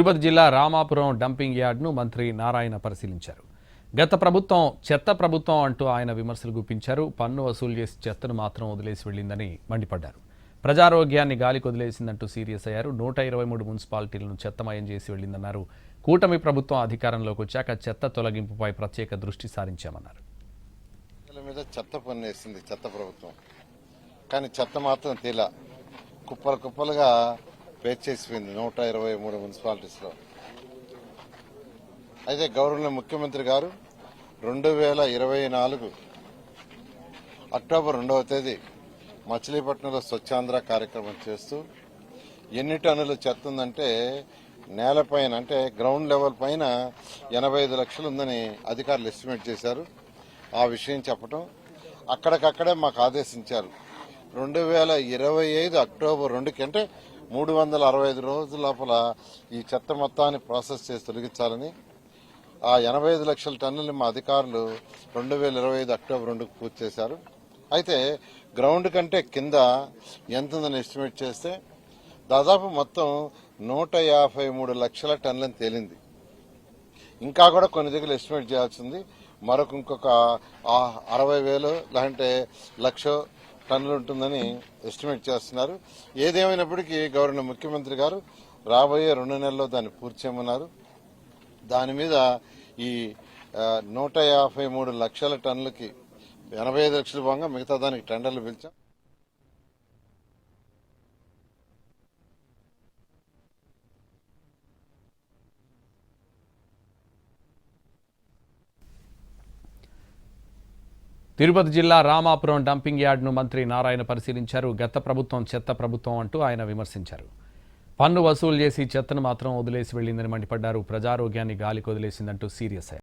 తిరుపతి జిల్లా రామాపురం డంపింగ్ యార్డ్ను మంత్రి నారాయణ పరిశీలించారు. గత ప్రభుత్వం చెత్త ప్రభుత్వం అంటూ ఆయన విమర్శలు గుప్పించారు. పన్ను వసూలు చేసి చెత్తను మాత్రం వదిలేసి వెళ్లిందని మండిపడ్డారు. ప్రజారోగ్యాన్ని గాలికి వదిలేసిందంటూ సీరియస్ అయ్యారు. 123 మున్సిపాలిటీలను చెత్తమయం చేసి వెళ్లిందన్నారు. కూటమి ప్రభుత్వం అధికారంలోకి వచ్చాక చెత్త తొలగింపుపై ప్రత్యేక దృష్టి సారించామన్నారు. చెత్త పన్ను వేసింది చెత్త ప్రభుత్వం, కానీ చెత్త మాత్రం తీలా కుప్పలు కుప్పలుగా పేర్చేసిపోయింది చేసిపోయింది 123 మున్సిపాలిటీస్లో. అయితే గౌరవనీయ ముఖ్యమంత్రి గారు 2024 అక్టోబర్ 2వ తేదీ మచిలీపట్నంలో స్వచ్ఛాంధ్ర కార్యక్రమం చేస్తూ ఎన్ని టన్నులు చెత్త ఉందంటే నేలపైన అంటే గ్రౌండ్ లెవెల్ పైన 85 లక్షలు ఉందని అధికారులు ఎస్టిమేట్ చేశారు. ఆ విషయం చెప్పడం అక్కడికక్కడే మాకు ఆదేశించారు. 2025 అక్టోబర్ 2కి అంటే 365 రోజుల లోపల ఈ చెత్త మొత్తాన్ని ప్రాసెస్ చేసి తొలగించాలని. ఆ 85 లక్షల టన్నులు మా అధికారులు 2025 అక్టోబర్ 2కు పూర్తి చేశారు. అయితే గ్రౌండ్ కంటే కింద ఎంత ఉందని ఎస్టిమేట్ చేస్తే దాదాపు మొత్తం 153 లక్షల టన్నులను తేలింది. ఇంకా కూడా కొన్ని దగ్గర ఎస్టిమేట్ చేయాల్సింది. ఇంకొక 60,000 లేదంటే 1,00,000 టన్నులు ఉంటుందని ఎస్టిమేట్ చేస్తున్నారు. ఏదేమైనప్పటికీ గవర్నర్ ముఖ్యమంత్రి గారు రాబోయే 2 నెలల్లో దాన్ని పూర్తి చేయమన్నారు. దాని మీద ఈ 153 లక్షల టన్నులకి 85 లక్షలు పోగా మిగతా దానికి టెండర్లు పిలిచాం. తిరుపతి జిల్లా రామాపురం డంపింగ్ యార్డ్ను మంత్రి నారాయణ పరిశీలించారు. గత ప్రభుత్వం చెత్త ప్రభుత్వం అంటూ ఆయన విమర్శించారు. పన్ను వసూలు చేసి చెత్తను మాత్రం వదిలేసి వెళ్లిందని మండిపడ్డారు. ప్రజారోగ్యాన్ని గాలికి వదిలేసిందంటూ సీరియస్ అయ్యారు.